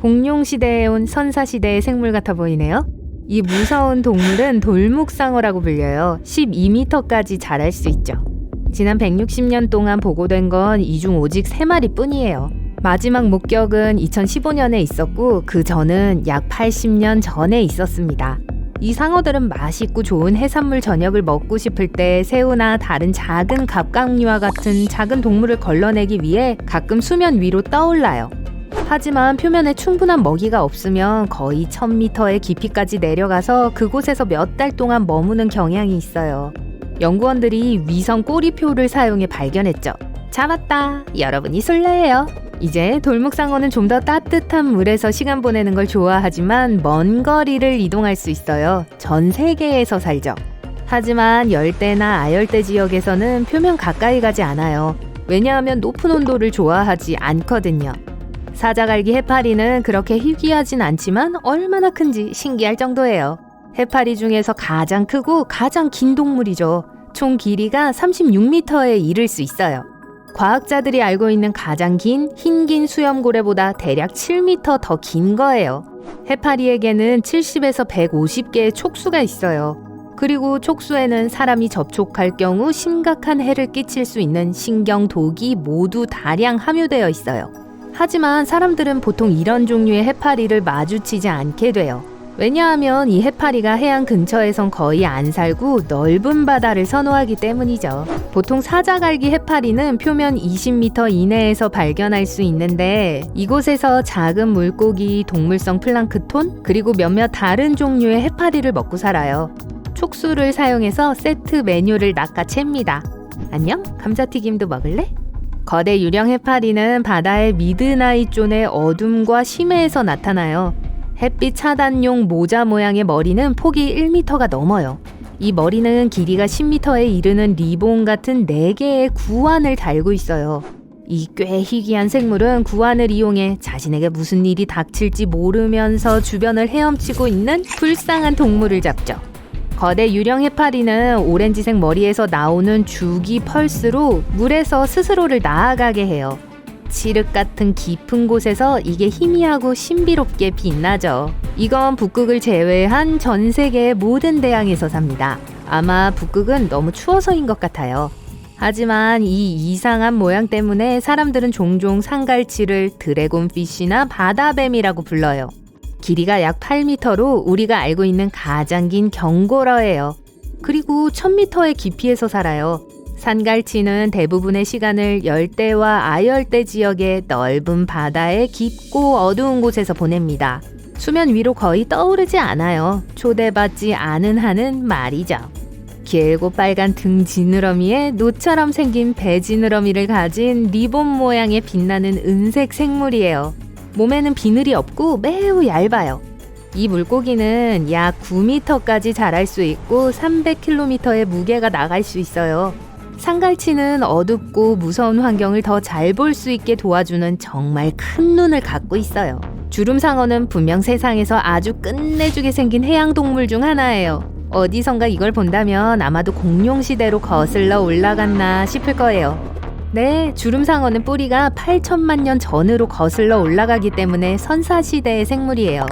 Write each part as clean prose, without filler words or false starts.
공룡시대에 온 선사시대의 생물 같아 보이네요. 이 무서운 동물은 돌묵상어라고 불려요. 12m까지 자랄 수 있죠. 지난 160년 동안 보고된 건 이 중 오직 3마리 뿐이에요. 마지막 목격은 2015년에 있었고 그 전은 약 80년 전에 있었습니다. 이 상어들은 맛있고 좋은 해산물 저녁을 먹고 싶을 때 새우나 다른 작은 갑각류와 같은 작은 동물을 걸러내기 위해 가끔 수면 위로 떠올라요. 하지만 표면에 충분한 먹이가 없으면 거의 1000m의 깊이까지 내려가서 그곳에서 몇 달 동안 머무는 경향이 있어요. 연구원들이 위성 꼬리표를 사용해 발견했죠. 잡았다! 여러분이 술래예요. 이제 돌묵상어는 좀 더 따뜻한 물에서 시간 보내는 걸 좋아하지만 먼 거리를 이동할 수 있어요. 전 세계에서 살죠. 하지만 열대나 아열대 지역에서는 표면 가까이 가지 않아요. 왜냐하면 높은 온도를 좋아하지 않거든요. 사자갈기 해파리는 그렇게 희귀하진 않지만 얼마나 큰지 신기할 정도예요. 해파리 중에서 가장 크고 가장 긴 동물이죠. 총 길이가 36m에 이를 수 있어요. 과학자들이 알고 있는 가장 긴 흰긴 수염고래보다 대략 7m 더 긴 거예요. 해파리에게는 70에서 150개의 촉수가 있어요. 그리고 촉수에는 사람이 접촉할 경우 심각한 해를 끼칠 수 있는 신경독이 모두 다량 함유되어 있어요. 하지만 사람들은 보통 이런 종류의 해파리를 마주치지 않게 돼요. 왜냐하면 이 해파리가 해안 근처에선 거의 안 살고 넓은 바다를 선호하기 때문이죠. 보통 사자갈기 해파리는 표면 20m 이내에서 발견할 수 있는데 이곳에서 작은 물고기, 동물성 플랑크톤, 그리고 몇몇 다른 종류의 해파리를 먹고 살아요. 촉수를 사용해서 세트 메뉴를 낚아챕니다. 안녕? 감자튀김도 먹을래? 거대 유령 해파리는 바다의 미드나잇 존의 어둠과 심해에서 나타나요. 햇빛 차단용 모자 모양의 머리는 폭이 1m가 넘어요. 이 머리는 길이가 10m에 이르는 리본 같은 4개의 구안을 달고 있어요. 이 꽤 희귀한 생물은 구안을 이용해 자신에게 무슨 일이 닥칠지 모르면서 주변을 헤엄치고 있는 불쌍한 동물을 잡죠. 거대 유령 해파리는 오렌지색 머리에서 나오는 주기 펄스로 물에서 스스로를 나아가게 해요. 칠흑 같은 깊은 곳에서 이게 희미하고 신비롭게 빛나죠. 이건 북극을 제외한 전 세계의 모든 대양에서 삽니다. 아마 북극은 너무 추워서인 것 같아요. 하지만 이 이상한 모양 때문에 사람들은 종종 상갈치를 드래곤피쉬나 바다뱀이라고 불러요. 길이가 약 8m로 우리가 알고 있는 가장 긴 경고러예요. 그리고 1000m의 깊이에서 살아요. 산갈치는 대부분의 시간을 열대와 아열대 지역의 넓은 바다의 깊고 어두운 곳에서 보냅니다. 수면 위로 거의 떠오르지 않아요. 초대받지 않은 한은 말이죠. 길고 빨간 등 지느러미에 노처럼 생긴 배 지느러미를 가진 리본 모양의 빛나는 은색 생물이에요. 몸에는 비늘이 없고 매우 얇아요. 이 물고기는 약 9m까지 자랄 수 있고 300kg의 무게가 나갈 수 있어요. 상갈치는 어둡고 무서운 환경을 더 잘 볼 수 있게 도와주는 정말 큰 눈을 갖고 있어요. 주름상어는 분명 세상에서 아주 끝내주게 생긴 해양동물 중 하나예요. 어디선가 이걸 본다면 아마도 공룡시대로 거슬러 올라갔나 싶을 거예요. 네, 주름상어는 뿌리가 8천만 년 전으로 거슬러 올라가기 때문에 선사시대의 생물이에요.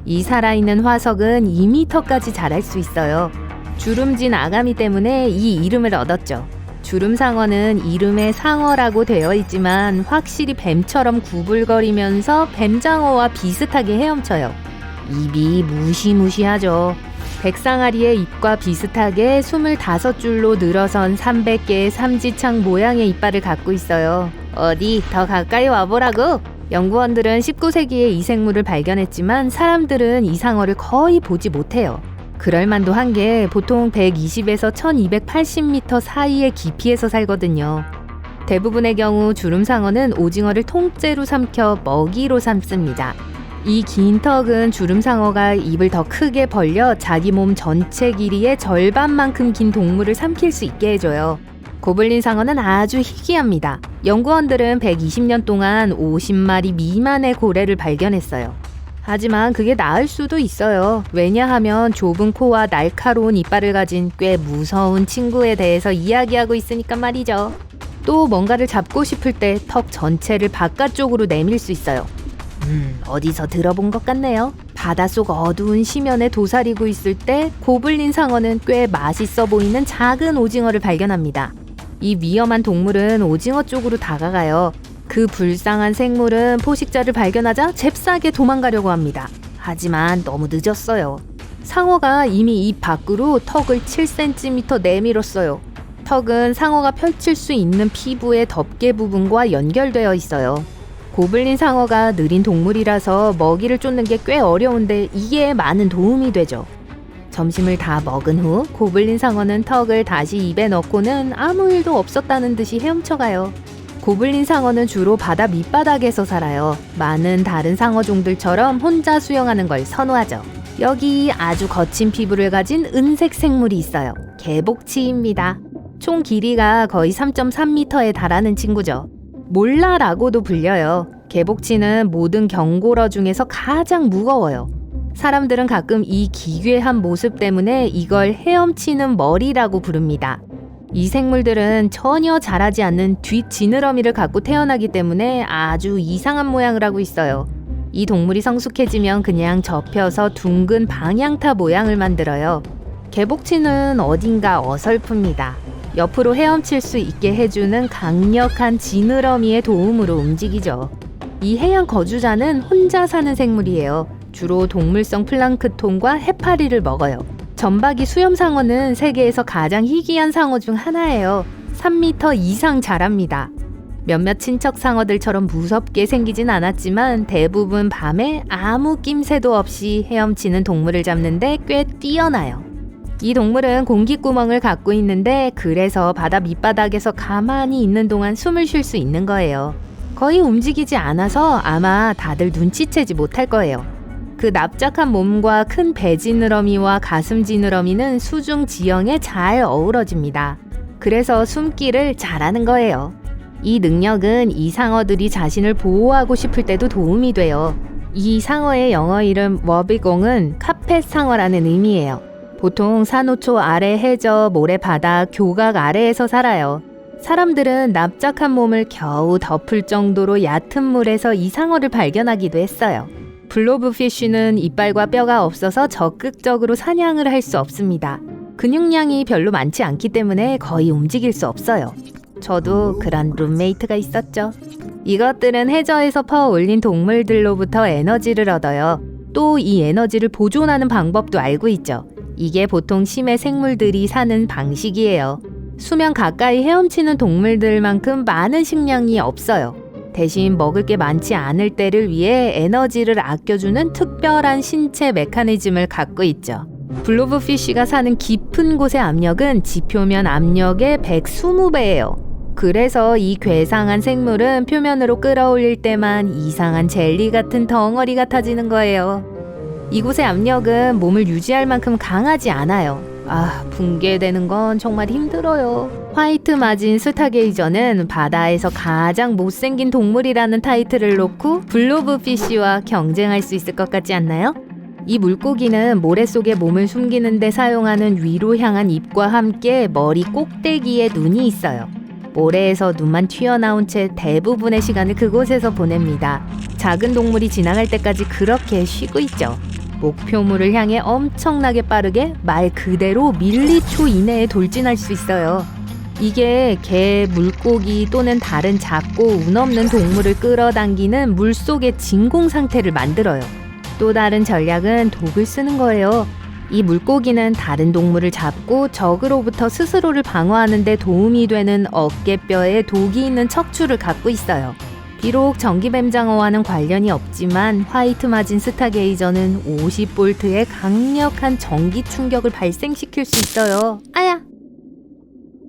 이 살아있는 화석은 2m까지 자랄 수 있어요. 주름진 아가미 때문에 이 이름을 얻었죠. 주름상어는 이름에 상어라고 되어 있지만 확실히 뱀처럼 구불거리면서 뱀장어와 비슷하게 헤엄쳐요. 입이 무시무시하죠. 백상아리의 입과 비슷하게 25줄로 늘어선 300개의 삼지창 모양의 이빨을 갖고 있어요. 어디 더 가까이 와보라고! 연구원들은 19세기에 이 생물을 발견했지만 사람들은 이 상어를 거의 보지 못해요. 그럴만도 한 게 보통 120에서 1280m 사이의 깊이에서 살거든요. 대부분의 경우 주름상어는 오징어를 통째로 삼켜 먹이로 삼습니다. 이 긴 턱은 주름상어가 입을 더 크게 벌려 자기 몸 전체 길이의 절반만큼 긴 동물을 삼킬 수 있게 해줘요. 고블린 상어는 아주 희귀합니다. 연구원들은 120년 동안 50마리 미만의 고래를 발견했어요. 하지만 그게 나을 수도 있어요. 왜냐하면 좁은 코와 날카로운 이빨을 가진 꽤 무서운 친구에 대해서 이야기하고 있으니까 말이죠. 또 뭔가를 잡고 싶을 때 턱 전체를 바깥쪽으로 내밀 수 있어요. 어디서 들어본 것 같네요. 바닷속 어두운 심연에 도사리고 있을 때 고블린 상어는 꽤 맛있어 보이는 작은 오징어를 발견합니다. 이 위험한 동물은 오징어 쪽으로 다가가요. 그 불쌍한 생물은 포식자를 발견하자 잽싸게 도망가려고 합니다. 하지만 너무 늦었어요. 상어가 이미 입 밖으로 턱을 7cm 내밀었어요. 턱은 상어가 펼칠 수 있는 피부의 덮개 부분과 연결되어 있어요. 고블린 상어가 느린 동물이라서 먹이를 쫓는 게 꽤 어려운데 이게 많은 도움이 되죠. 점심을 다 먹은 후 고블린 상어는 턱을 다시 입에 넣고는 아무 일도 없었다는 듯이 헤엄쳐가요. 고블린 상어는 주로 바다 밑바닥에서 살아요. 많은 다른 상어종들처럼 혼자 수영하는 걸 선호하죠. 여기 아주 거친 피부를 가진 은색 생물이 있어요. 개복치입니다. 총 길이가 거의 3.3m에 달하는 친구죠. 몰라라고도 불려요. 개복치는 모든 경고러 중에서 가장 무거워요. 사람들은 가끔 이 기괴한 모습 때문에 이걸 헤엄치는 머리라고 부릅니다. 이 생물들은 전혀 자라지 않는 뒷지느러미를 갖고 태어나기 때문에 아주 이상한 모양을 하고 있어요. 이 동물이 성숙해지면 그냥 접혀서 둥근 방향타 모양을 만들어요. 개복치는 어딘가 어설픕니다. 옆으로 헤엄칠 수 있게 해주는 강력한 지느러미의 도움으로 움직이죠. 이 해양 거주자는 혼자 사는 생물이에요. 주로 동물성 플랑크톤과 해파리를 먹어요. 점박이 수염상어는 세계에서 가장 희귀한 상어 중 하나예요. 3m 이상 자랍니다. 몇몇 친척 상어들처럼 무섭게 생기진 않았지만 대부분 밤에 아무 낌새도 없이 헤엄치는 동물을 잡는데 꽤 뛰어나요. 이 동물은 공기구멍을 갖고 있는데 그래서 바다 밑바닥에서 가만히 있는 동안 숨을 쉴 수 있는 거예요. 거의 움직이지 않아서 아마 다들 눈치채지 못할 거예요. 그 납작한 몸과 큰 배 지느러미와 가슴 지느러미는 수중 지형에 잘 어우러집니다. 그래서 숨기를 잘하는 거예요. 이 능력은 이 상어들이 자신을 보호하고 싶을 때도 도움이 돼요. 이 상어의 영어 이름 워비공은 카펫 상어라는 의미예요. 보통 산호초 아래 해저, 모래바닥, 교각 아래에서 살아요. 사람들은 납작한 몸을 겨우 덮을 정도로 얕은 물에서 이 상어를 발견하기도 했어요. 블로브피쉬는 이빨과 뼈가 없어서 적극적으로 사냥을 할 수 없습니다. 근육량이 별로 많지 않기 때문에 거의 움직일 수 없어요. 저도 그런 룸메이트가 있었죠. 이것들은 해저에서 퍼 올린 동물들로부터 에너지를 얻어요. 또 이 에너지를 보존하는 방법도 알고 있죠. 이게 보통 심해 생물들이 사는 방식이에요. 수면 가까이 헤엄치는 동물들만큼 많은 식량이 없어요. 대신 먹을 게 많지 않을 때를 위해 에너지를 아껴주는 특별한 신체 메커니즘을 갖고 있죠. 블로브피쉬가 사는 깊은 곳의 압력은 지표면 압력의 120배예요. 그래서 이 괴상한 생물은 표면으로 끌어올릴 때만 이상한 젤리 같은 덩어리 같아지는 거예요. 이곳의 압력은 몸을 유지할 만큼 강하지 않아요. 붕괴되는 건 정말 힘들어요. 화이트 마진 스타게이저는 바다에서 가장 못생긴 동물이라는 타이틀을 놓고 블로브피쉬와 경쟁할 수 있을 것 같지 않나요? 이 물고기는 모래 속에 몸을 숨기는 데 사용하는 위로 향한 입과 함께 머리 꼭대기에 눈이 있어요. 모래에서 눈만 튀어나온 채 대부분의 시간을 그곳에서 보냅니다. 작은 동물이 지나갈 때까지 그렇게 쉬고 있죠. 목표물을 향해 엄청나게 빠르게 말 그대로 밀리초 이내에 돌진할 수 있어요. 이게 개, 물고기 또는 다른 작고 운 없는 동물을 끌어당기는 물속의 진공 상태를 만들어요. 또 다른 전략은 독을 쓰는 거예요. 이 물고기는 다른 동물을 잡고 적으로부터 스스로를 방어하는 데 도움이 되는 어깨뼈에 독이 있는 척추를 갖고 있어요. 비록 전기뱀장어와는 관련이 없지만 화이트 마진 스타게이저는 50볼트의 강력한 전기 충격을 발생시킬 수 있어요. 아야!